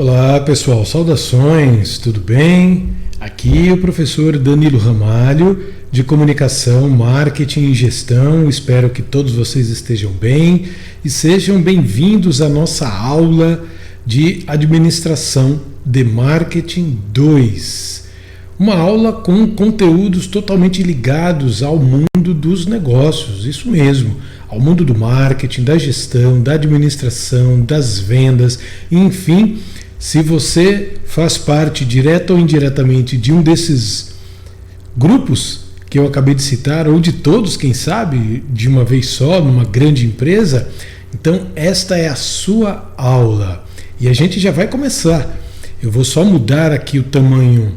Olá pessoal, saudações, tudo bem? Aqui é o professor Danilo Ramalho, de Comunicação, Marketing e Gestão. Espero que todos vocês estejam bem e sejam bem-vindos à nossa aula de Administração de Marketing 2. Uma aula com conteúdos totalmente ligados ao mundo dos negócios, isso mesmo, ao mundo do marketing, da gestão, da administração, das vendas, enfim. Se você faz parte, direta ou indiretamente, de um desses grupos que eu acabei de citar, ou de todos, quem sabe, de uma vez só, numa grande empresa, então esta é a sua aula. E a gente já vai começar. Eu vou só mudar aqui o tamanho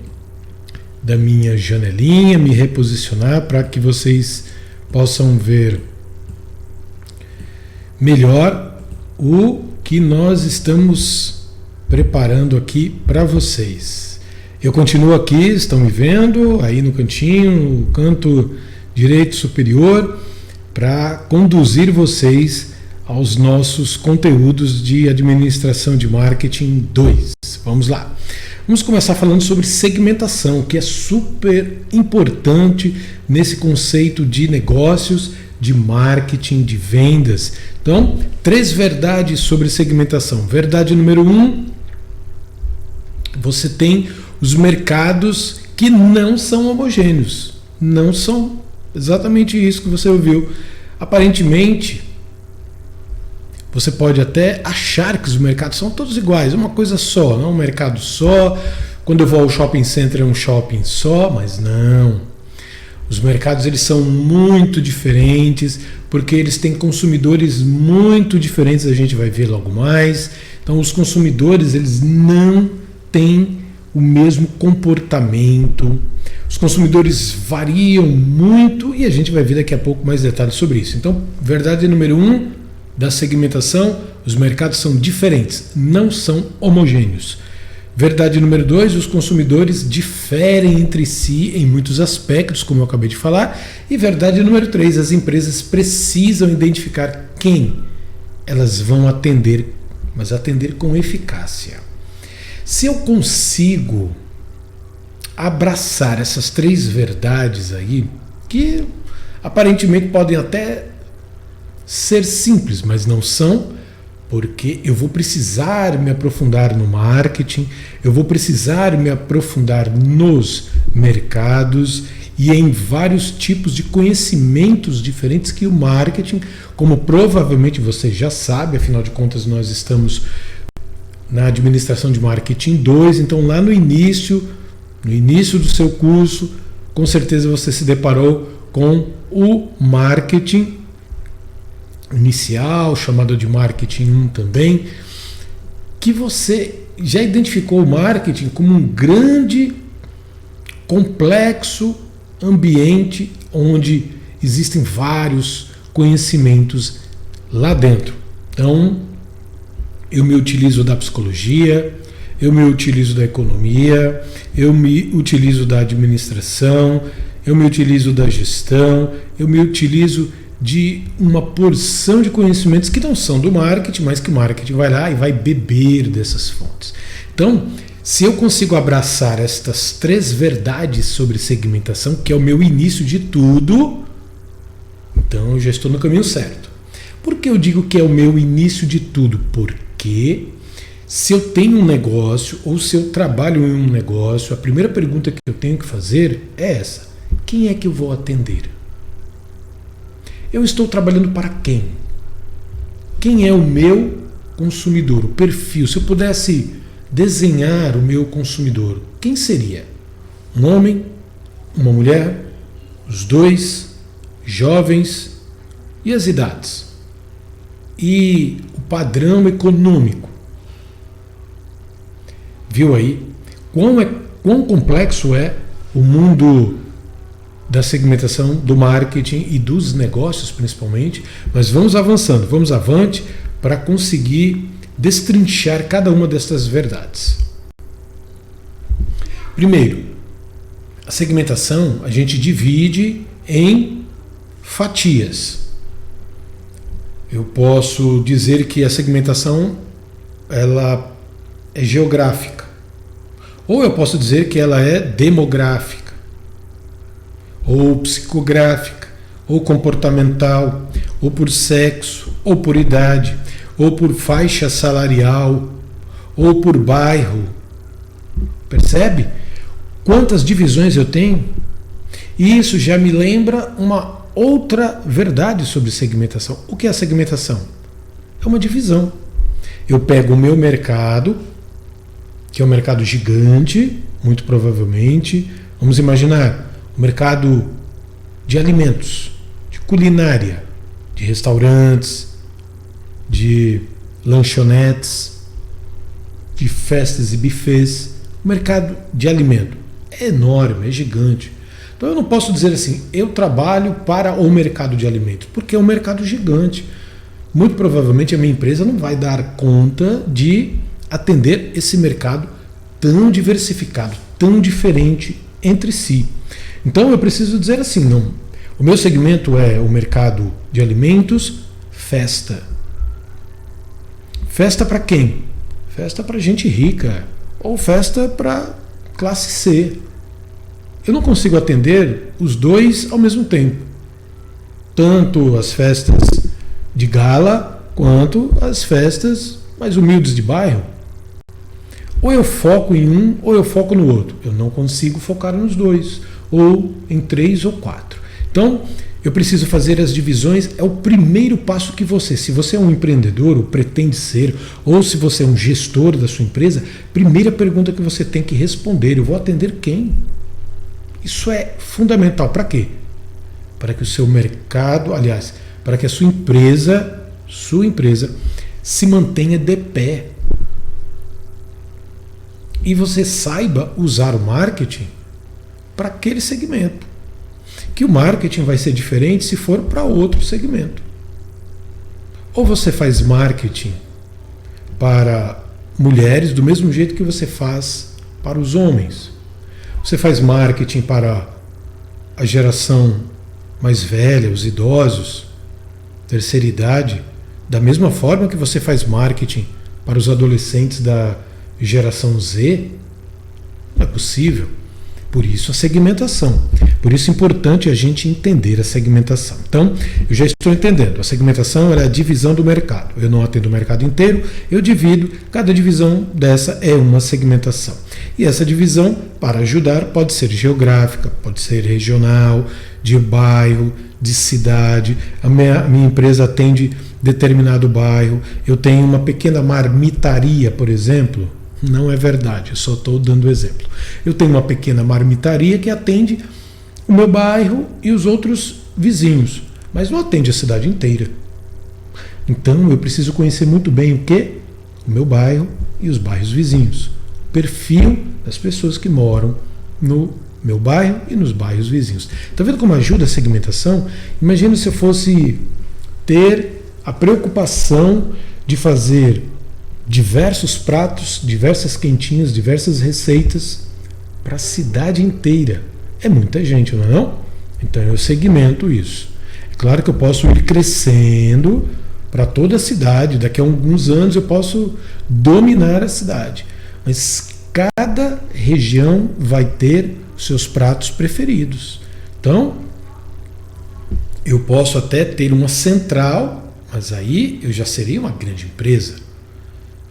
da minha janelinha, me reposicionar para que vocês possam ver melhor o que nós estamos preparando aqui para vocês. Eu continuo aqui, estão me vendo aí no cantinho, no canto direito superior, para conduzir vocês aos nossos conteúdos de Administração de Marketing 2. Vamos lá. Vamos começar falando sobre segmentação, que é super importante nesse conceito de negócios, de marketing, de vendas. Então, 3 verdades sobre segmentação. Verdade número 1, você tem os mercados que não são homogêneos. Não são exatamente isso que você ouviu. Aparentemente, você pode até achar que os mercados são todos iguais, é uma coisa só, não é um mercado só. Quando eu vou ao shopping center é um shopping só, mas não. Os mercados eles são muito diferentes, porque eles têm consumidores muito diferentes, a gente vai ver logo mais. Então os consumidores eles não têm o mesmo comportamento. Os consumidores variam muito e a gente vai ver daqui a pouco mais detalhes sobre isso. Então, verdade número 1 da segmentação, os mercados são diferentes, não são homogêneos. Verdade número 2, os consumidores diferem entre si em muitos aspectos, como eu acabei de falar. E verdade número 3, as empresas precisam identificar quem elas vão atender, mas atender com eficácia. Se eu consigo abraçar essas 3 verdades aí, que aparentemente podem até ser simples, mas não são, porque eu vou precisar me aprofundar no marketing, eu vou precisar me aprofundar nos mercados e em vários tipos de conhecimentos diferentes que o marketing, como provavelmente você já sabe, afinal de contas nós estamos na Administração de Marketing 2, então lá no início do seu curso, com certeza você se deparou com o marketing inicial, chamado de Marketing 1 também, que você já identificou o marketing como um grande, complexo ambiente onde existem vários conhecimentos lá dentro. Então, eu me utilizo da psicologia, eu me utilizo da economia, eu me utilizo da administração, eu me utilizo da gestão, eu me utilizo de uma porção de conhecimentos que não são do marketing, mas que o marketing vai lá e vai beber dessas fontes. Então, se eu consigo abraçar estas 3 verdades sobre segmentação, que é o meu início de tudo, então eu já estou no caminho certo. Por que eu digo que é o meu início de tudo? Porque se eu tenho um negócio ou se eu trabalho em um negócio, a primeira pergunta que eu tenho que fazer é essa: quem é que eu vou atender? Eu estou trabalhando para quem? Quem é o meu consumidor, o perfil? Se eu pudesse desenhar o meu consumidor, quem seria? Um homem? Uma mulher? Os dois? Jovens? E as idades? E o padrão econômico? Viu aí? Quão complexo é o mundo da segmentação, do marketing e dos negócios principalmente, mas vamos avançando, vamos avante para conseguir destrinchar cada uma dessas verdades. Primeiro, a segmentação a gente divide em fatias. Eu posso dizer que a segmentação ela é geográfica. Ou eu posso dizer que ela é demográfica, ou psicográfica, ou comportamental, ou por sexo, ou por idade, ou por faixa salarial, ou por bairro. Percebe quantas divisões eu tenho? E isso já me lembra uma outra verdade sobre segmentação. O que é a segmentação? É uma divisão. Eu pego o meu mercado, que é um mercado gigante, muito provavelmente. Vamos imaginar o mercado de alimentos, de culinária, de restaurantes, de lanchonetes, de festas e buffets. O mercado de alimento é enorme, é gigante. Então eu não posso dizer assim, eu trabalho para o mercado de alimentos, porque é um mercado gigante. Muito provavelmente a minha empresa não vai dar conta de atender esse mercado tão diversificado, tão diferente entre si. Então eu preciso dizer assim, não. O meu segmento é o mercado de alimentos, festa. Festa para quem? Festa para gente rica, ou festa para classe C. Eu não consigo atender os dois ao mesmo tempo. Tanto as festas de gala, quanto as festas mais humildes de bairro. Ou eu foco em um, ou eu foco no outro. Eu não consigo focar nos dois, ou em 3 ou 4. Então, eu preciso fazer as divisões. É o primeiro passo que você, se você é um empreendedor, ou pretende ser, ou se você é um gestor da sua empresa, primeira pergunta que você tem que responder: eu vou atender quem? Isso é fundamental. Para quê? Para que o seu mercado, aliás, para que a sua empresa se mantenha de pé. E você saiba usar o marketing para aquele segmento. Que o marketing vai ser diferente se for para outro segmento. Ou você faz marketing para mulheres do mesmo jeito que você faz para os homens. Você faz marketing para a geração mais velha, os idosos, terceira idade, da mesma forma que você faz marketing para os adolescentes da geração Z. Não é possível. Por isso a segmentação. Por isso é importante a gente entender a segmentação. Então, eu já estou entendendo. A segmentação é a divisão do mercado. Eu não atendo o mercado inteiro, eu divido. Cada divisão dessa é uma segmentação. E essa divisão, para ajudar, pode ser geográfica, pode ser regional, de bairro, de cidade. A minha empresa atende determinado bairro. Eu tenho uma pequena marmitaria, por exemplo. Não é verdade, eu só estou dando exemplo. Eu tenho uma pequena marmitaria que atende o meu bairro e os outros vizinhos, mas não atende a cidade inteira. Então eu preciso conhecer muito bem o que? O meu bairro e os bairros vizinhos. O perfil das pessoas que moram no meu bairro e nos bairros vizinhos. Está vendo como ajuda a segmentação? Imagina se eu fosse ter a preocupação de fazer diversos pratos, diversas quentinhas, diversas receitas para a cidade inteira. É muita gente, não é não? Então eu segmento isso. É claro que eu posso ir crescendo para toda a cidade. Daqui a alguns anos eu posso dominar a cidade. Mas cada região vai ter seus pratos preferidos. Então, eu posso até ter uma central, mas aí eu já seria uma grande empresa.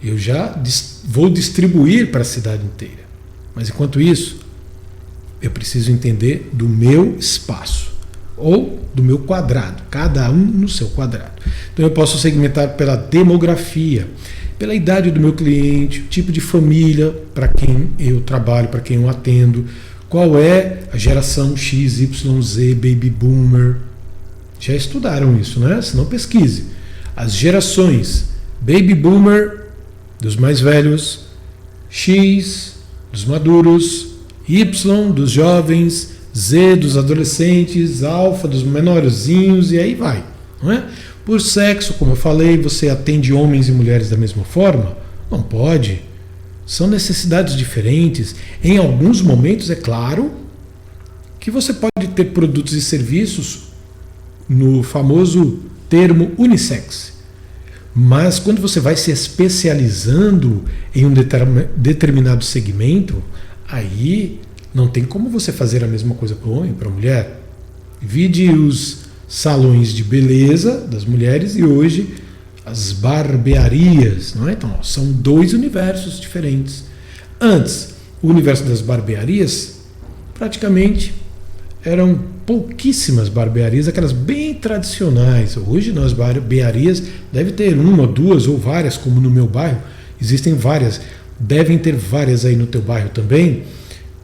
Eu já vou distribuir para a cidade inteira. Mas enquanto isso, eu preciso entender do meu espaço ou do meu quadrado, cada um no seu quadrado. Então eu posso segmentar pela demografia, pela idade do meu cliente, o tipo de família para quem eu trabalho, para quem eu atendo, qual é a geração X, Y, Z, Baby Boomer. Já estudaram isso, né? Se não, pesquise. As gerações Baby Boomer dos mais velhos, X dos maduros, Y dos jovens, Z dos adolescentes, Alfa dos menorzinhos e aí vai, não é? Por sexo, como eu falei, você atende homens e mulheres da mesma forma? Não pode. São necessidades diferentes. Em alguns momentos, é claro, que você pode ter produtos e serviços no famoso termo unissex. Mas quando você vai se especializando em um determinado segmento, aí não tem como você fazer a mesma coisa para o homem e para a mulher. Vide os salões de beleza das mulheres e hoje as barbearias, não é? Então, são dois universos diferentes. Antes, o universo das barbearias, praticamente eram pouquíssimas barbearias, aquelas bem tradicionais. Hoje, nas barbearias, deve ter uma, duas ou várias, como no meu bairro. Existem várias. Devem ter várias aí no teu bairro também.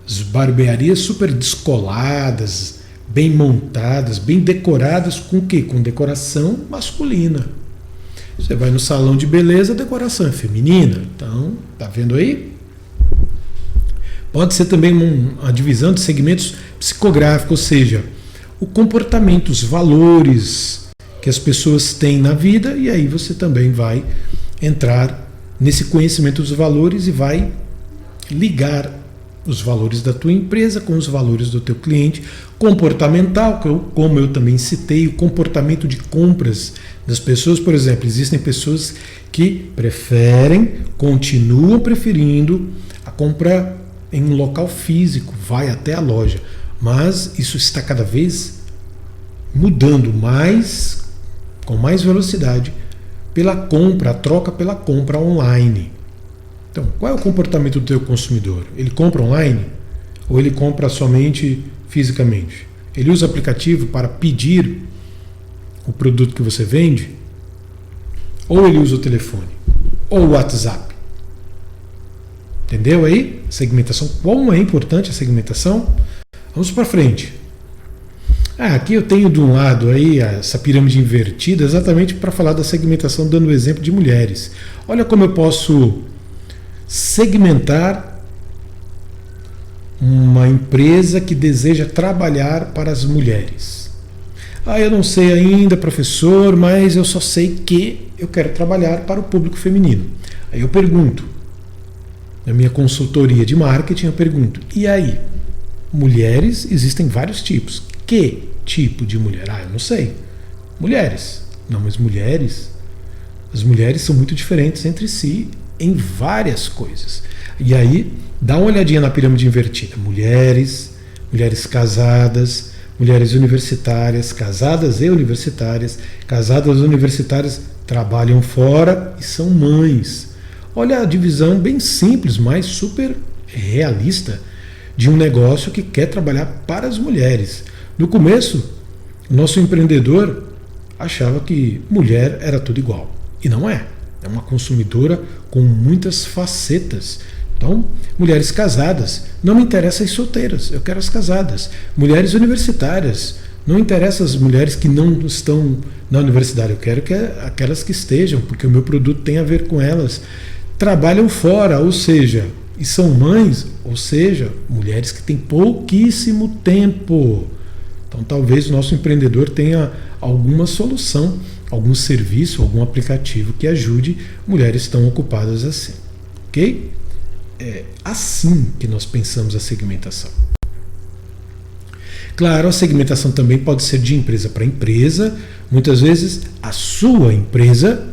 As barbearias super descoladas, bem montadas, bem decoradas com o quê? Com decoração masculina. Você vai no salão de beleza, a decoração é feminina. Então, tá vendo aí? Pode ser também uma divisão de segmentos psicográficos, ou seja, o comportamento, os valores que as pessoas têm na vida, e aí você também vai entrar nesse conhecimento dos valores e vai ligar os valores da tua empresa com os valores do teu cliente. Comportamental, como eu também citei, o comportamento de compras das pessoas. Por exemplo, existem pessoas que continuam preferindo a compra em um local físico, vai até a loja, mas isso está cada vez mudando com mais velocidade pela compra, a troca pela compra online. Então, qual é o comportamento do teu consumidor? Ele compra online ou ele compra somente fisicamente? Ele usa aplicativo para pedir o produto que você vende? Ou ele usa o telefone? Ou o WhatsApp? Entendeu aí? Segmentação. Como é importante a segmentação? Vamos para frente. Aqui eu tenho de um lado aí essa pirâmide invertida exatamente para falar da segmentação, dando o exemplo de mulheres. Olha como eu posso segmentar uma empresa que deseja trabalhar para as mulheres. Eu não sei ainda, professor, mas eu só sei que eu quero trabalhar para o público feminino. Aí eu pergunto, na minha consultoria de marketing, eu pergunto, e aí? Mulheres, existem vários tipos. Que tipo de mulher? Eu não sei. Mulheres. Não, mas mulheres? As mulheres são muito diferentes entre si em várias coisas. E aí, dá uma olhadinha na pirâmide invertida. Mulheres casadas, mulheres universitárias, casadas e universitárias. Casadas universitárias trabalham fora e são mães. Olha a divisão bem simples, mas super realista de um negócio que quer trabalhar para as mulheres. No começo, o nosso empreendedor achava que mulher era tudo igual. E não é. É uma consumidora com muitas facetas. Então, mulheres casadas, não me interessam as solteiras, eu quero as casadas. Mulheres universitárias, não interessa as mulheres que não estão na universidade, eu quero que aquelas que estejam, porque o meu produto tem a ver com elas. Trabalham fora, ou seja, e são mães, ou seja, mulheres que têm pouquíssimo tempo. Então talvez o nosso empreendedor tenha alguma solução, algum serviço, algum aplicativo que ajude mulheres tão ocupadas assim. Ok? É assim que nós pensamos a segmentação. Claro, a segmentação também pode ser de empresa para empresa. Muitas vezes a sua empresa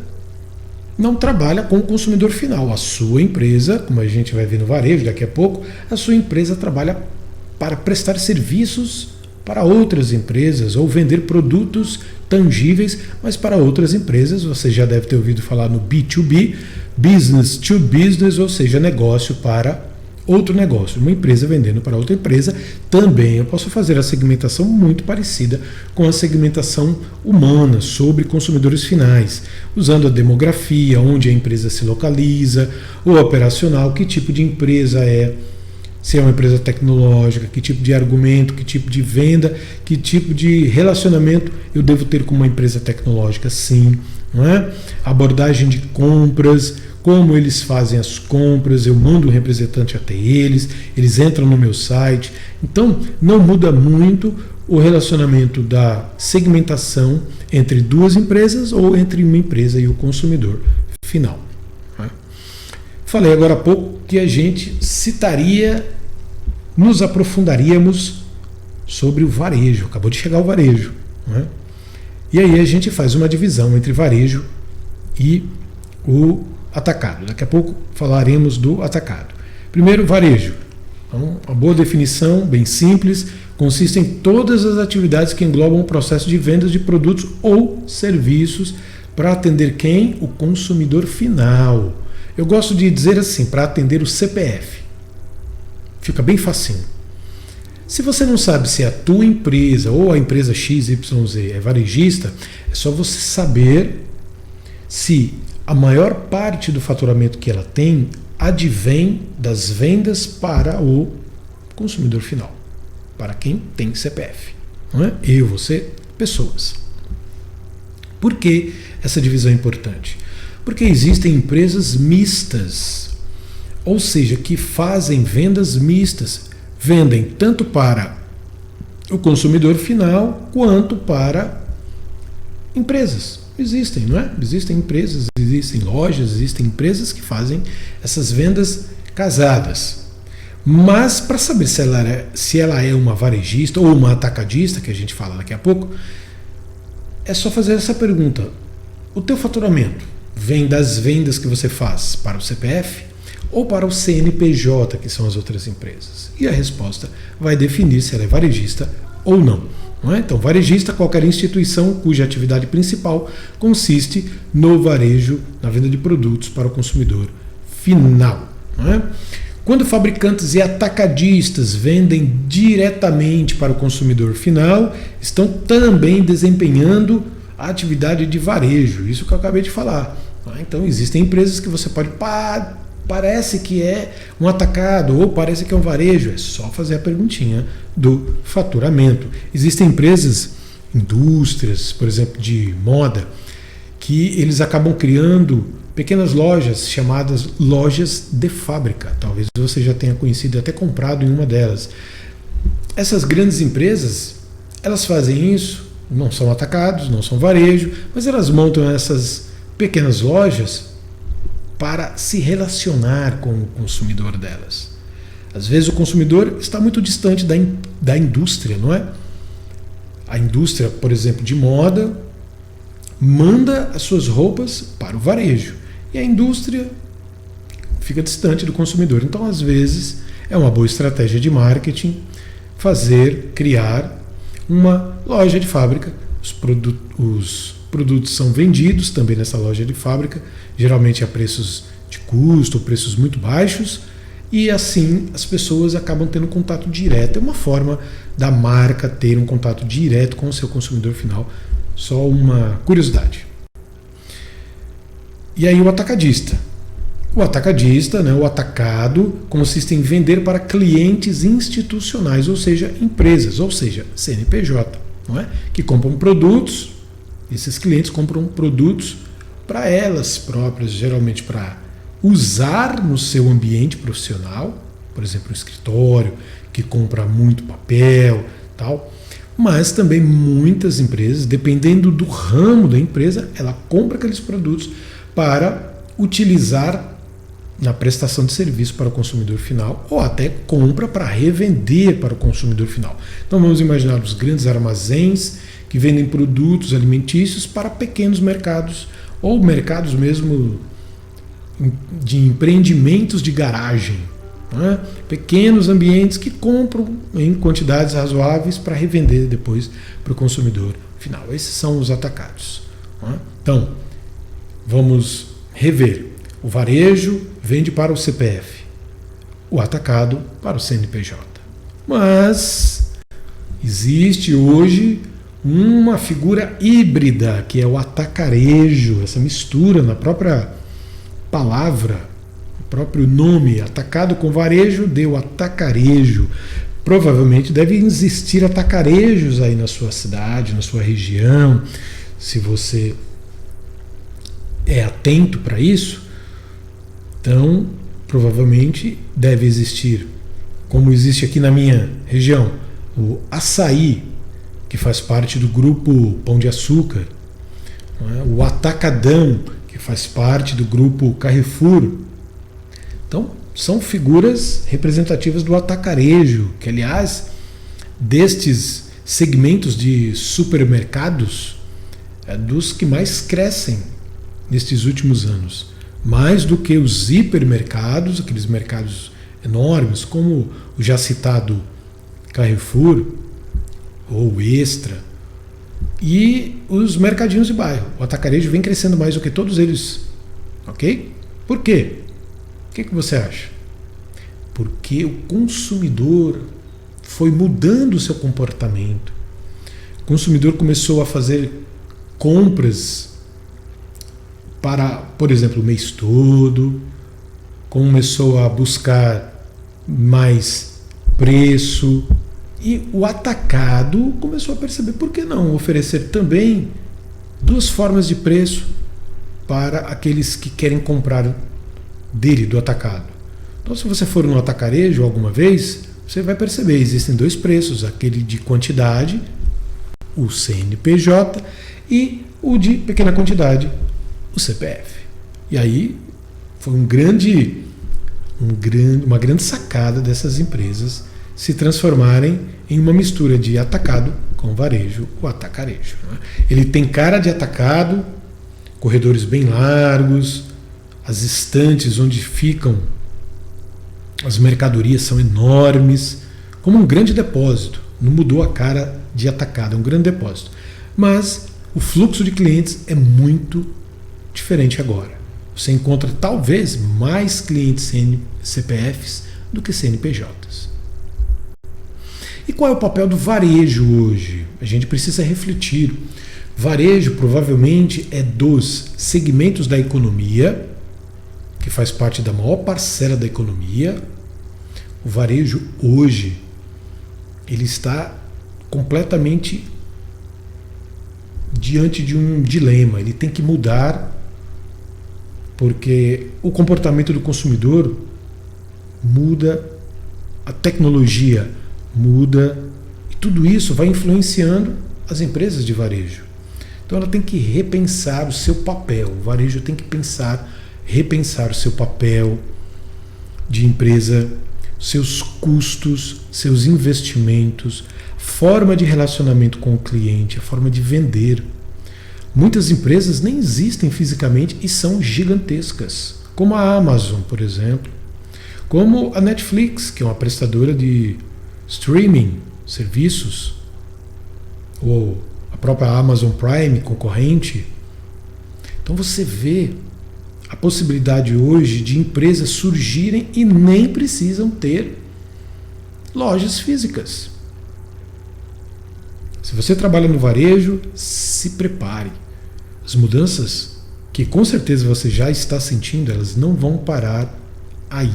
não trabalha com o consumidor final. A sua empresa, como a gente vai ver no varejo daqui a pouco, a sua empresa trabalha para prestar serviços para outras empresas ou vender produtos tangíveis, mas para outras empresas. Você já deve ter ouvido falar no B2B, business to business, ou seja, negócio para outro negócio. Uma empresa vendendo para outra empresa. Também eu posso fazer a segmentação muito parecida com a segmentação humana sobre consumidores finais, usando a demografia, onde a empresa se localiza, o operacional, que tipo de empresa é, se é uma empresa tecnológica, que tipo de argumento, que tipo de venda, que tipo de relacionamento eu devo ter com uma empresa tecnológica, sim, não é? Abordagem de compras, como eles fazem as compras, eu mando um representante até eles entram no meu site. Então, não muda muito o relacionamento da segmentação entre duas empresas ou entre uma empresa e o consumidor final. Falei agora há pouco que a gente nos aprofundaríamos sobre o varejo. Acabou de chegar o varejo. E aí a gente faz uma divisão entre varejo e o atacado. Daqui a pouco falaremos do atacado. Primeiro, varejo. Então, uma boa definição, bem simples, consiste em todas as atividades que englobam o processo de vendas de produtos ou serviços para atender quem? O consumidor final. Eu gosto de dizer assim, para atender o CPF. Fica bem facinho. Se você não sabe se a tua empresa ou a empresa XYZ é varejista, é só você saber se a maior parte do faturamento que ela tem advém das vendas para o consumidor final, para quem tem CPF. Não é? Eu, você, pessoas. Por que essa divisão é importante? Porque existem empresas mistas, ou seja, que fazem vendas mistas, vendem tanto para o consumidor final quanto para empresas. Existem, não é? Existem empresas, existem lojas, existem empresas que fazem essas vendas casadas. Mas para saber se ela é uma varejista ou uma atacadista, que a gente fala daqui a pouco, é só fazer essa pergunta. O teu faturamento vem das vendas que você faz para o CPF ou para o CNPJ, que são as outras empresas? E a resposta vai definir se ela é varejista ou não. Não é? Então, varejista é qualquer instituição cuja atividade principal consiste no varejo, na venda de produtos para o consumidor final. Não é? Quando fabricantes e atacadistas vendem diretamente para o consumidor final, estão também desempenhando a atividade de varejo, isso que eu acabei de falar. Então, existem empresas que você pode... Parece que é um atacado ou parece que é um varejo. É só fazer a perguntinha do faturamento. Existem empresas, indústrias, por exemplo, de moda, que eles acabam criando pequenas lojas chamadas lojas de fábrica. Talvez você já tenha conhecido e até comprado em uma delas. Essas grandes empresas, elas fazem isso, não são atacados, não são varejo, mas elas montam essas pequenas lojas para se relacionar com o consumidor delas. Às vezes o consumidor está muito distante da indústria, não é? A indústria, por exemplo, de moda, manda as suas roupas para o varejo. E a indústria fica distante do consumidor. Então, às vezes, é uma boa estratégia de marketing criar uma loja de fábrica. Os produtos são vendidos também nessa loja de fábrica, geralmente a preços de custo, preços muito baixos, e assim as pessoas acabam tendo contato direto. É uma forma da marca ter um contato direto com o seu consumidor final. Só uma curiosidade. E aí o atacadista. O atacadista, né, o atacado, consiste em vender para clientes institucionais, ou seja, empresas, ou seja, CNPJ, não é? Que compram produtos. Esses clientes compram produtos para elas próprias, geralmente para usar no seu ambiente profissional, por exemplo, um escritório que compra muito papel, tal. Mas também muitas empresas, dependendo do ramo da empresa, ela compra aqueles produtos para utilizar na prestação de serviço para o consumidor final, ou até compra para revender para o consumidor final. Então vamos imaginar os grandes armazéns que vendem produtos alimentícios para pequenos mercados, ou mercados mesmo de empreendimentos de garagem, né? Pequenos ambientes que compram em quantidades razoáveis para revender depois para o consumidor final. Esses são os atacados, né? Então, vamos rever. O varejo vende para o CPF, o atacado para o CNPJ. Mas existe hoje uma figura híbrida, que é o atacarejo, essa mistura na própria palavra, o próprio nome, atacado com varejo, deu atacarejo. Provavelmente devem existir atacarejos aí na sua cidade, na sua região. Se você é atento para isso, então provavelmente deve existir, como existe aqui na minha região, o açaí, que faz parte do grupo Pão de Açúcar, o Atacadão, que faz parte do grupo Carrefour. Então, são figuras representativas do atacarejo, que, aliás, destes segmentos de supermercados, é dos que mais crescem nestes últimos anos. Mais do que os hipermercados, aqueles mercados enormes, como o já citado Carrefour ou Extra, e os mercadinhos de bairro. O atacarejo vem crescendo mais do que todos eles. Ok? Por quê? O que você acha? Porque o consumidor foi mudando o seu comportamento. O consumidor começou a fazer compras para, por exemplo, o mês todo, começou a buscar mais preço, e o atacado começou a perceber por que não oferecer também duas formas de preço para aqueles que querem comprar dele, do atacado. Então, se você for no atacarejo alguma vez, você vai perceber, existem dois preços, aquele de quantidade, o CNPJ, e o de pequena quantidade, o CPF. E aí foi uma grande sacada dessas empresas se transformarem em uma mistura de atacado com varejo, o atacarejo. Né? Ele tem cara de atacado, corredores bem largos, as estantes onde ficam as mercadorias são enormes, como um grande depósito. Não mudou a cara de atacado, é um grande depósito. Mas o fluxo de clientes é muito diferente agora. Você encontra talvez mais clientes CPFs do que CNPJs. E qual é o papel do varejo hoje? A gente precisa refletir. Varejo provavelmente é dos segmentos da economia, que faz parte da maior parcela da economia. O varejo hoje, ele está completamente diante de um dilema. Ele tem que mudar, porque o comportamento do consumidor muda, a tecnologia muda, e tudo isso vai influenciando as empresas de varejo. Então ela tem que repensar o seu papel. O varejo tem que repensar o seu papel de empresa, seus custos, seus investimentos, forma de relacionamento com o cliente, a forma de vender. Muitas empresas nem existem fisicamente e são gigantescas, como a Amazon, por exemplo, como a Netflix, que é uma prestadora de streaming, serviços, ou a própria Amazon Prime, concorrente. Então você vê a possibilidade hoje de empresas surgirem e nem precisam ter lojas físicas. Se você trabalha no varejo, se prepare. As mudanças que com certeza você já está sentindo, elas não vão parar aí.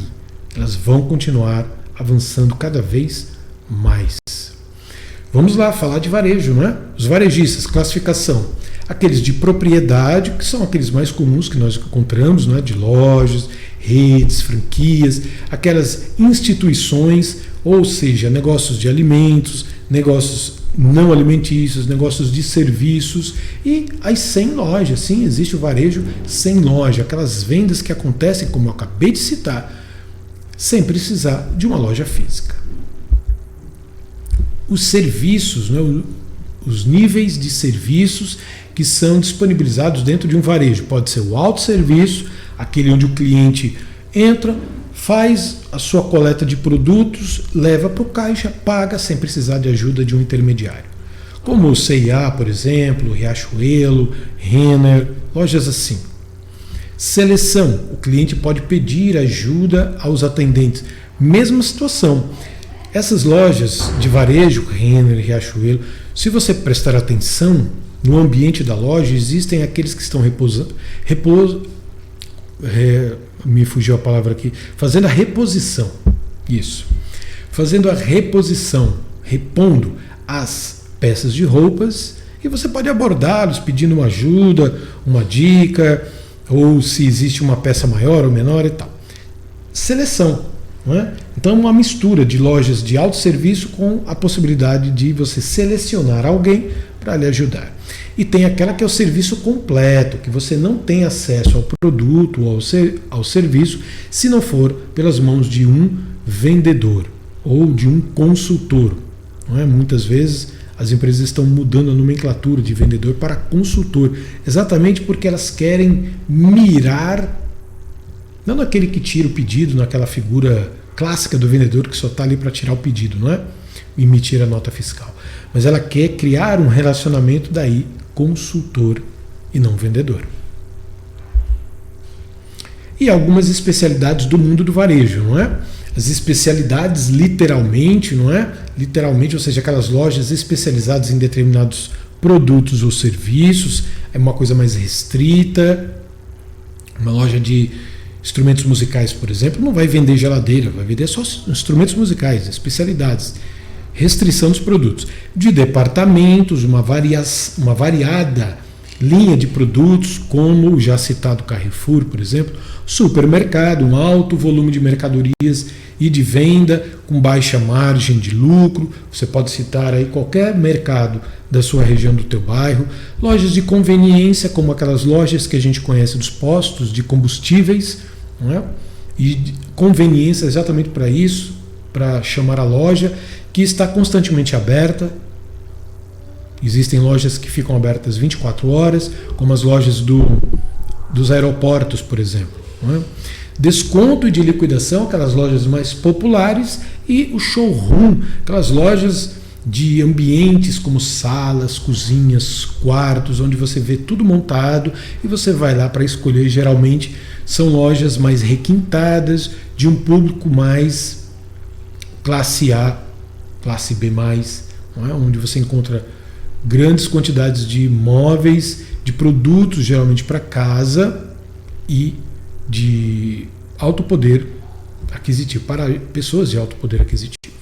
Elas vão continuar avançando cada vez mais. Vamos lá falar de varejo, não é? Os varejistas, classificação. Aqueles de propriedade, que são aqueles mais comuns que nós encontramos, não é? De lojas, redes, franquias, aquelas instituições, ou seja, negócios de alimentos, negócios não alimentícios, negócios de serviços, e as sem loja. Sim, existe o varejo sem loja, aquelas vendas que acontecem, como eu acabei de citar, sem precisar de uma loja física. Os serviços, né, os níveis de serviços que são disponibilizados dentro de um varejo. Pode ser o autosserviço, aquele onde o cliente entra, faz a sua coleta de produtos, leva para o caixa, paga sem precisar de ajuda de um intermediário. Como o C&A, por exemplo, Riachuelo, Renner, lojas assim. Seleção, o cliente pode pedir ajuda aos atendentes. Mesma situação. Essas lojas de varejo, Renner, Riachuelo, se você prestar atenção, no ambiente da loja existem aqueles que estão me fugiu a palavra aqui, fazendo a reposição. Isso. Fazendo a reposição, repondo as peças de roupas, e você pode abordá-los pedindo uma ajuda, uma dica, ou se existe uma peça maior ou menor e tal. Seleção. Não é? Então, uma mistura de lojas de autosserviço com a possibilidade de você selecionar alguém para lhe ajudar. E tem aquela que é o serviço completo, que você não tem acesso ao produto ou ao serviço se não for pelas mãos de um vendedor ou de um consultor. Não é? Muitas vezes as empresas estão mudando a nomenclatura de vendedor para consultor, exatamente porque elas querem mirar, não naquele que tira o pedido, naquela figura clássica do vendedor que só está ali para tirar o pedido, não é? Emitir a nota fiscal. Mas ela quer criar um relacionamento daí consultor e não vendedor. E algumas especialidades do mundo do varejo, não é? As especialidades literalmente, não é? Literalmente, ou seja, aquelas lojas especializadas em determinados produtos ou serviços, é uma coisa mais restrita. Uma loja de instrumentos musicais, por exemplo, não vai vender geladeira, vai vender só instrumentos musicais, especialidades. Restrição dos produtos. De departamentos, uma variada linha de produtos, como o já citado Carrefour, por exemplo, supermercado, um alto volume de mercadorias e de venda com baixa margem de lucro. Você pode citar aí qualquer mercado da sua região, do teu bairro. Lojas de conveniência, como aquelas lojas que a gente conhece dos postos de combustíveis, não é? E conveniência exatamente para isso, para chamar a loja, que está constantemente aberta. Existem lojas que ficam abertas 24 horas, como as lojas dos aeroportos, por exemplo. Não é? Desconto e de liquidação, aquelas lojas mais populares, e o showroom, aquelas lojas de ambientes como salas, cozinhas, quartos, onde você vê tudo montado e você vai lá para escolher. Geralmente são lojas mais requintadas, de um público mais classe A, classe B+, não é? Onde você encontra grandes quantidades de móveis, de produtos geralmente para casa e de alto poder aquisitivo, para pessoas de alto poder aquisitivo.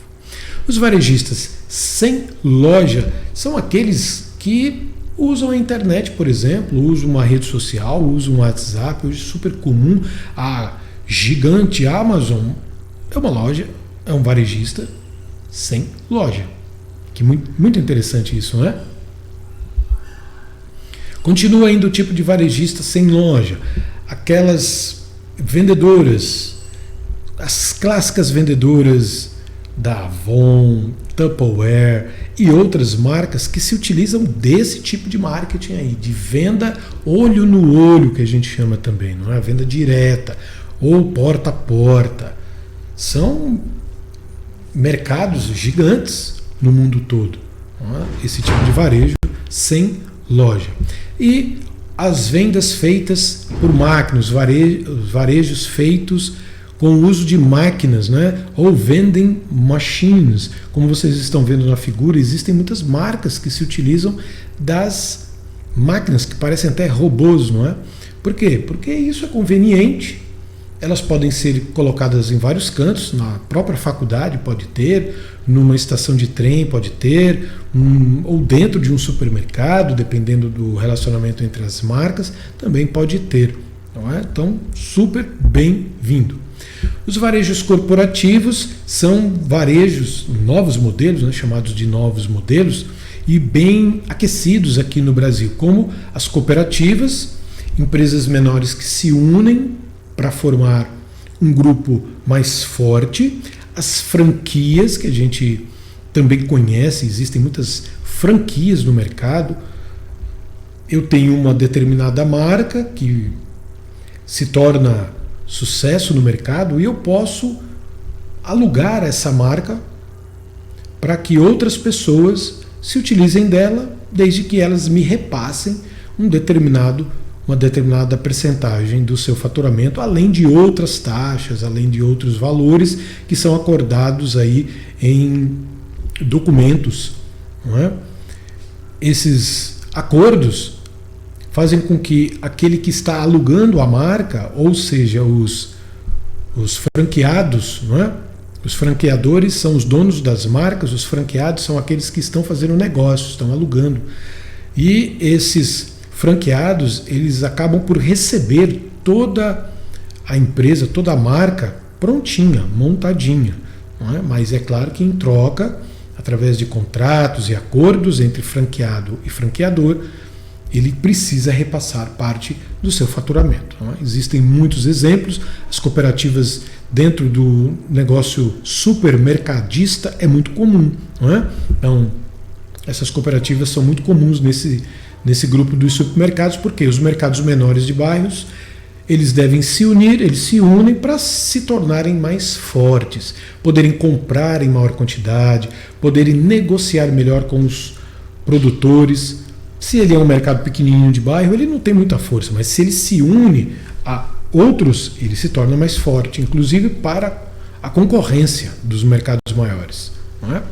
Os varejistas sem loja são aqueles que usam a internet, por exemplo, usam uma rede social, usam um WhatsApp. Hoje é super comum. A gigante Amazon é uma loja, é um varejista sem loja. Que muito interessante isso, não é? Continua ainda o tipo de varejista sem loja. Aquelas vendedoras, as clássicas vendedoras da Avon, Tupperware e outras marcas que se utilizam desse tipo de marketing aí, de venda olho no olho, que a gente chama também, não é? Venda direta ou porta a porta. São mercados gigantes no mundo todo, não é? Esse tipo de varejo sem loja. E as vendas feitas por máquinas, os varejos feitos com o uso de máquinas, né? Ou vending machines. Como vocês estão vendo na figura, existem muitas marcas que se utilizam das máquinas, que parecem até robôs, não é? Por quê? Porque isso é conveniente. Elas podem ser colocadas em vários cantos, na própria faculdade pode ter, numa estação de trem pode ter, ou dentro de um supermercado, dependendo do relacionamento entre as marcas, também pode ter. Não é? Então, super bem-vindo. Os varejos corporativos são varejos, novos modelos, né, chamados de novos modelos, e bem aquecidos aqui no Brasil, como as cooperativas, empresas menores que se unem para formar um grupo mais forte, as franquias, que a gente também conhece, existem muitas franquias no mercado. Eu tenho uma determinada marca que se torna sucesso no mercado e eu posso alugar essa marca para que outras pessoas se utilizem dela, desde que elas me repassem uma determinada percentagem do seu faturamento, além de outras taxas, além de outros valores que são acordados aí em documentos, não é? Esses acordos fazem com que aquele que está alugando a marca, ou seja, os franqueados, não é? Os franqueadores são os donos das marcas, os franqueados são aqueles que estão fazendo negócio, estão alugando. E esses franqueados, eles acabam por receber toda a empresa, toda a marca prontinha, montadinha, não é? Mas é claro que em troca, através de contratos e acordos entre franqueado e franqueador, ele precisa repassar parte do seu faturamento. Não é? Existem muitos exemplos. As cooperativas dentro do negócio supermercadista é muito comum. Não é? Então, Essas cooperativas são muito comuns nesse grupo dos supermercados, porque os mercados menores de bairros, eles devem se unir, eles se unem para se tornarem mais fortes, poderem comprar em maior quantidade, poderem negociar melhor com os produtores. Se ele é um mercado pequenininho de bairro, ele não tem muita força, mas se ele se une a outros, ele se torna mais forte, inclusive para a concorrência dos mercados maiores. Não é?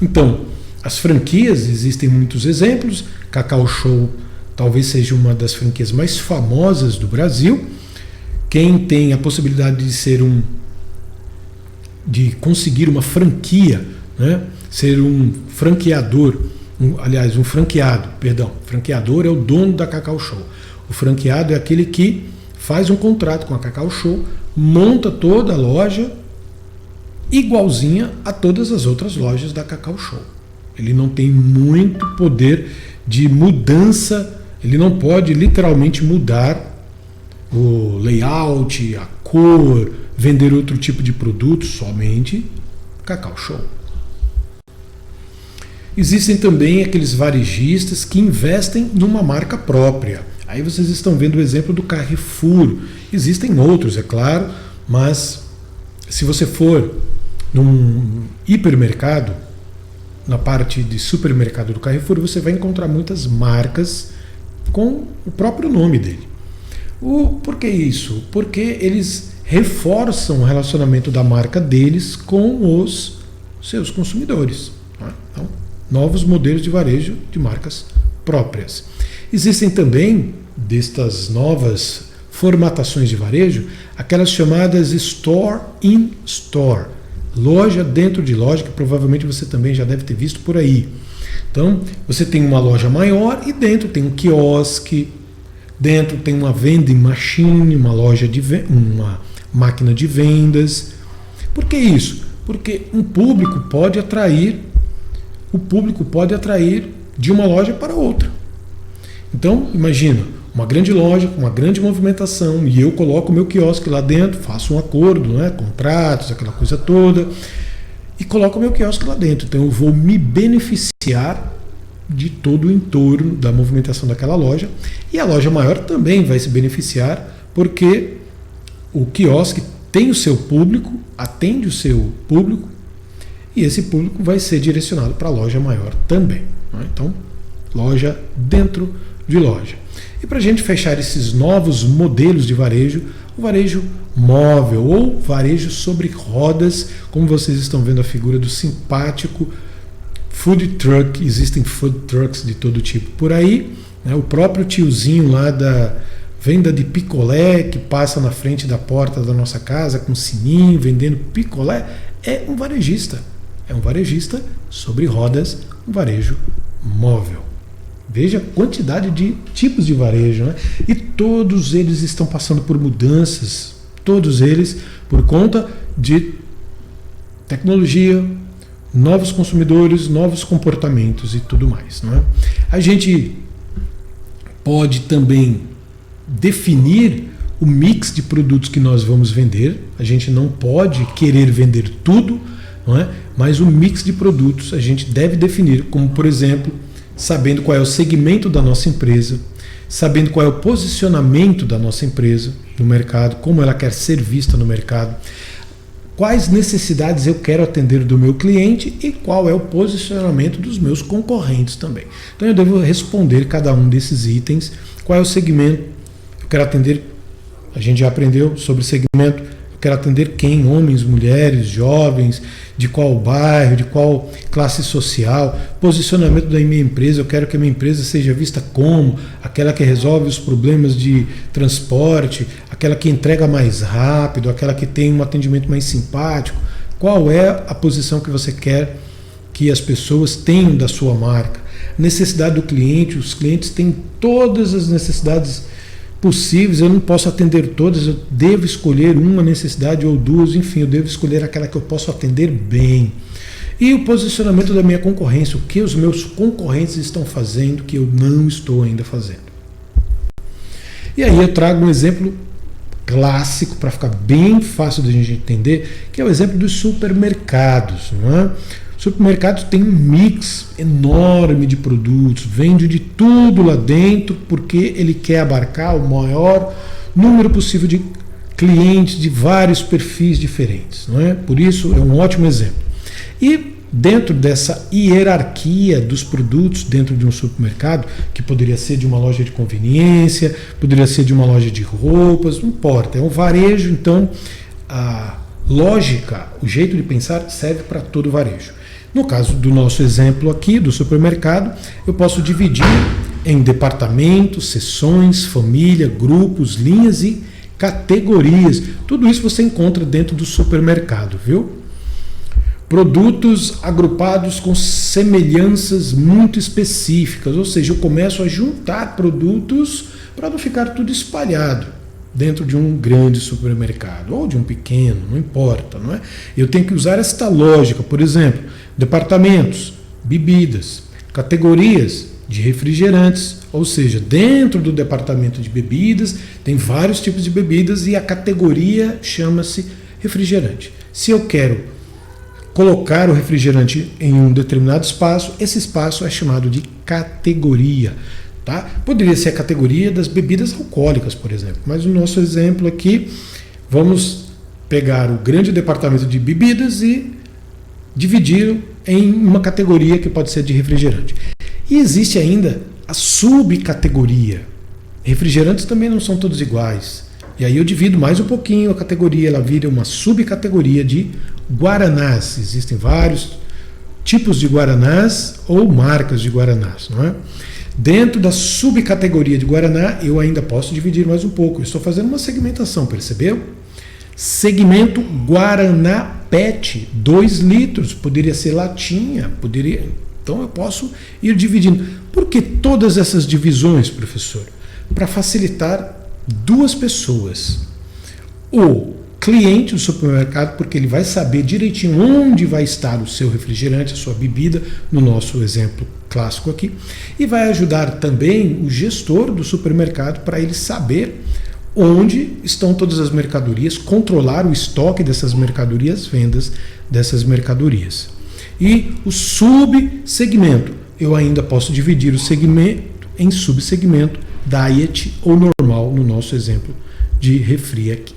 Então, as franquias, existem muitos exemplos. Cacau Show talvez seja uma das franquias mais famosas do Brasil. Quem tem a possibilidade de conseguir uma franquia, né? Ser um franqueador, um franqueado, franqueador é o dono da Cacau Show. O franqueado é aquele que faz um contrato com a Cacau Show, monta toda a loja igualzinha a todas as outras lojas da Cacau Show. Ele não tem muito poder de mudança, ele não pode literalmente mudar o layout, a cor, vender outro tipo de produto, somente Cacau Show. Existem também aqueles varejistas que investem numa marca própria. Aí vocês estão vendo o exemplo do Carrefour. Existem outros, é claro, mas se você for num hipermercado, na parte de supermercado do Carrefour, você vai encontrar muitas marcas com o próprio nome dele. Por que isso? Porque eles reforçam o relacionamento da marca deles com os seus consumidores. Então, novos modelos de varejo de marcas próprias. Existem também, destas novas formatações de varejo, aquelas chamadas Store in Store, loja dentro de loja, que provavelmente você também já deve ter visto por aí. Então, você tem uma loja maior e dentro tem um quiosque, dentro tem uma vending machine, uma máquina de vendas. Por que isso? Porque o público pode atrair de uma loja para outra. Então, imagina, uma grande loja com uma grande movimentação e eu coloco o meu quiosque lá dentro, faço um acordo, né, contratos, aquela coisa toda, e coloco o meu quiosque lá dentro. Então eu vou me beneficiar de todo o entorno da movimentação daquela loja, e a loja maior também vai se beneficiar, porque o quiosque tem o seu público, atende o seu público, e esse público vai ser direcionado para a loja maior também. Né? Então, loja dentro de loja. E para a gente fechar esses novos modelos de varejo, o varejo móvel ou varejo sobre rodas, como vocês estão vendo a figura do simpático food truck. Existem food trucks de todo tipo por aí, né? O próprio tiozinho lá da venda de picolé que passa na frente da porta da nossa casa com sininho vendendo picolé é um varejista. É um varejista sobre rodas, um varejo móvel. Veja a quantidade de tipos de varejo, né? E todos eles estão passando por mudanças, todos eles por conta de tecnologia, novos consumidores, novos comportamentos e tudo mais. Né? A gente pode também definir o mix de produtos que nós vamos vender. A gente não pode querer vender tudo, não é? Mas o mix de produtos a gente deve definir, como por exemplo, sabendo qual é o segmento da nossa empresa, sabendo qual é o posicionamento da nossa empresa no mercado, como ela quer ser vista no mercado, quais necessidades eu quero atender do meu cliente e qual é o posicionamento dos meus concorrentes também. Então eu devo responder cada um desses itens, qual é o segmento, eu quero atender, a gente já aprendeu sobre segmento, eu quero atender quem, homens, mulheres, jovens, de qual bairro, de qual classe social, posicionamento da minha empresa, eu quero que a minha empresa seja vista como aquela que resolve os problemas de transporte, aquela que entrega mais rápido, aquela que tem um atendimento mais simpático. Qual é a posição que você quer que as pessoas tenham da sua marca? Necessidade do cliente, os clientes têm todas as necessidades possíveis, eu não posso atender todas, eu devo escolher uma necessidade ou duas, enfim, eu devo escolher aquela que eu posso atender bem. E o posicionamento da minha concorrência, o que os meus concorrentes estão fazendo que eu não estou ainda fazendo. E aí eu trago um exemplo clássico para ficar bem fácil de a gente entender, que é o exemplo dos supermercados. Não é? O supermercado tem um mix enorme de produtos, vende de tudo lá dentro, porque ele quer abarcar o maior número possível de clientes de vários perfis diferentes, não é? Por isso é um ótimo exemplo. E dentro dessa hierarquia dos produtos dentro de um supermercado, que poderia ser de uma loja de conveniência, poderia ser de uma loja de roupas, não importa, é um varejo, então a lógica, o jeito de pensar serve para todo o varejo. No caso do nosso exemplo aqui, do supermercado, eu posso dividir em departamentos, seções, família, grupos, linhas e categorias. Tudo isso você encontra dentro do supermercado, viu? Produtos agrupados com semelhanças muito específicas, ou seja, eu começo a juntar produtos para não ficar tudo espalhado dentro de um grande supermercado ou de um pequeno, não importa, não é? Eu tenho que usar esta lógica, por exemplo, departamentos, bebidas, categorias de refrigerantes, ou seja, dentro do departamento de bebidas tem vários tipos de bebidas e a categoria chama-se refrigerante. Se eu quero colocar o refrigerante em um determinado espaço, esse espaço é chamado de categoria. Tá? Poderia ser a categoria das bebidas alcoólicas, por exemplo, mas no nosso exemplo aqui, vamos pegar o grande departamento de bebidas e dividir em uma categoria que pode ser de refrigerante. E existe ainda a subcategoria. Refrigerantes também não são todos iguais. E aí eu divido mais um pouquinho a categoria, ela vira uma subcategoria de guaranás. Existem vários tipos de guaranás ou marcas de guaranás, não é? Dentro da subcategoria de guaraná, eu ainda posso dividir mais um pouco. Eu estou fazendo uma segmentação, percebeu? Segmento Guaraná PET, 2 litros, poderia ser latinha, poderia. Então eu posso ir dividindo. Por que todas essas divisões, professor? Para facilitar duas pessoas. O cliente do supermercado, porque ele vai saber direitinho onde vai estar o seu refrigerante, a sua bebida, no nosso exemplo clássico aqui, e vai ajudar também o gestor do supermercado para ele saber onde estão todas as mercadorias, controlar o estoque dessas mercadorias, vendas dessas mercadorias. E o subsegmento, eu ainda posso dividir o segmento em subsegmento, diet ou normal, no nosso exemplo de refri aqui.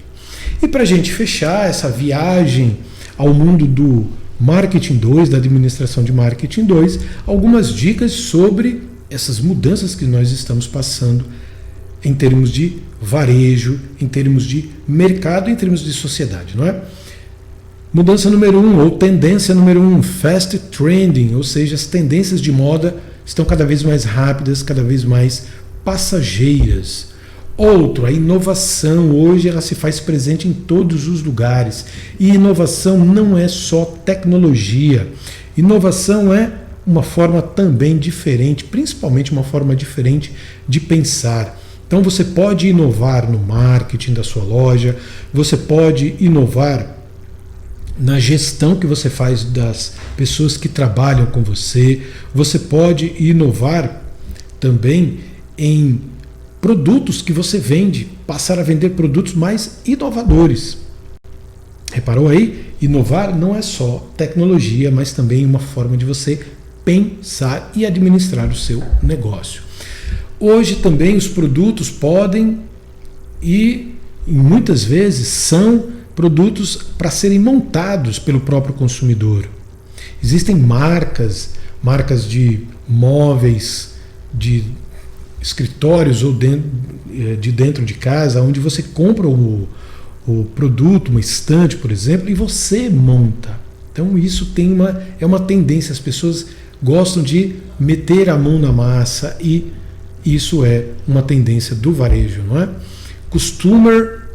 E para a gente fechar essa viagem ao mundo do Marketing 2, da administração de Marketing 2, algumas dicas sobre essas mudanças que nós estamos passando em termos de varejo, em termos de mercado, em termos de sociedade, não é? Mudança número 1, ou tendência número 1, fast trending, ou seja, as tendências de moda estão cada vez mais rápidas, cada vez mais passageiras. Outro, a inovação, hoje ela se faz presente em todos os lugares. E inovação não é só tecnologia. Inovação é uma forma também diferente, principalmente uma forma diferente de pensar. Então você pode inovar no marketing da sua loja, você pode inovar na gestão que você faz das pessoas que trabalham com você, você pode inovar também em produtos que você vende, passar a vender produtos mais inovadores. Reparou aí? Inovar não é só tecnologia, mas também uma forma de você pensar e administrar o seu negócio. Hoje também os produtos podem e muitas vezes são produtos para serem montados pelo próprio consumidor. Existem marcas de móveis, de escritórios ou de dentro de casa, onde você compra o produto, uma estante, por exemplo, e você monta. Então isso é uma tendência, as pessoas gostam de meter a mão na massa e isso é uma tendência do varejo, não é? Customer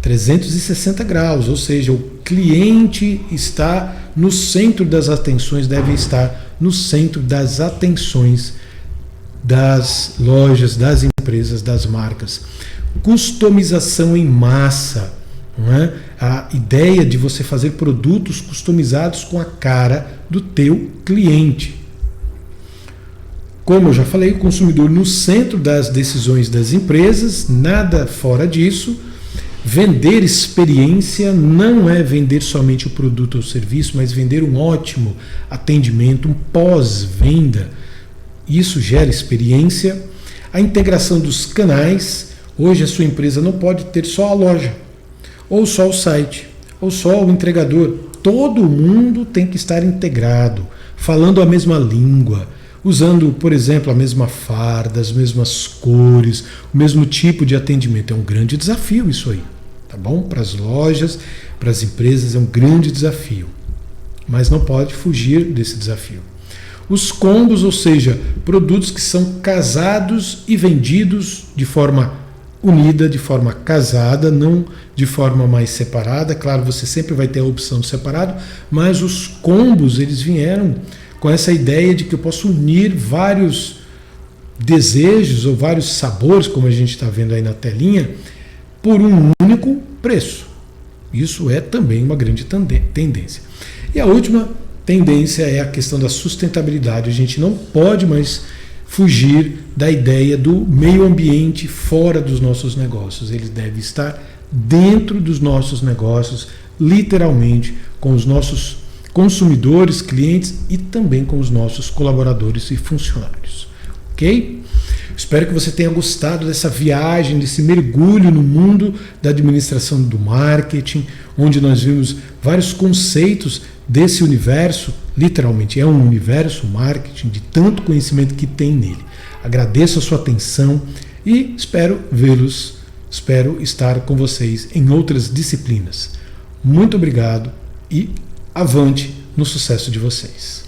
360 graus, ou seja, o cliente está no centro das atenções, deve estar no centro das atenções das lojas, das empresas, das marcas. Customização em massa, não é? A ideia de você fazer produtos customizados com a cara do teu cliente. Como eu já falei, o consumidor no centro das decisões das empresas, nada fora disso. Vender experiência não é vender somente o produto ou serviço, mas vender um ótimo atendimento, um pós-venda. Isso gera experiência. A integração dos canais. Hoje a sua empresa não pode ter só a loja, ou só o site, ou só o entregador. Todo mundo tem que estar integrado, falando a mesma língua, usando, por exemplo, a mesma farda, as mesmas cores, o mesmo tipo de atendimento. É um grande desafio isso aí, tá bom? Para as lojas, para as empresas é um grande desafio, mas não pode fugir desse desafio. Os combos, ou seja, produtos que são casados e vendidos de forma unida, de forma casada, não de forma mais separada. Claro, você sempre vai ter a opção de separado, mas os combos, eles vieram com essa ideia de que eu posso unir vários desejos ou vários sabores, como a gente está vendo aí na telinha, por um único preço. Isso é também uma grande tendência. E a última tendência é a questão da sustentabilidade. A gente não pode mais fugir da ideia do meio ambiente fora dos nossos negócios. Ele deve estar dentro dos nossos negócios, literalmente, com os nossos consumidores, clientes e também com os nossos colaboradores e funcionários. Ok? Espero que você tenha gostado dessa viagem, desse mergulho no mundo da administração do marketing, onde nós vimos vários conceitos desse universo. Literalmente é um universo, marketing, de tanto conhecimento que tem nele. Agradeço a sua atenção e espero estar com vocês em outras disciplinas. Muito obrigado e avante no sucesso de vocês.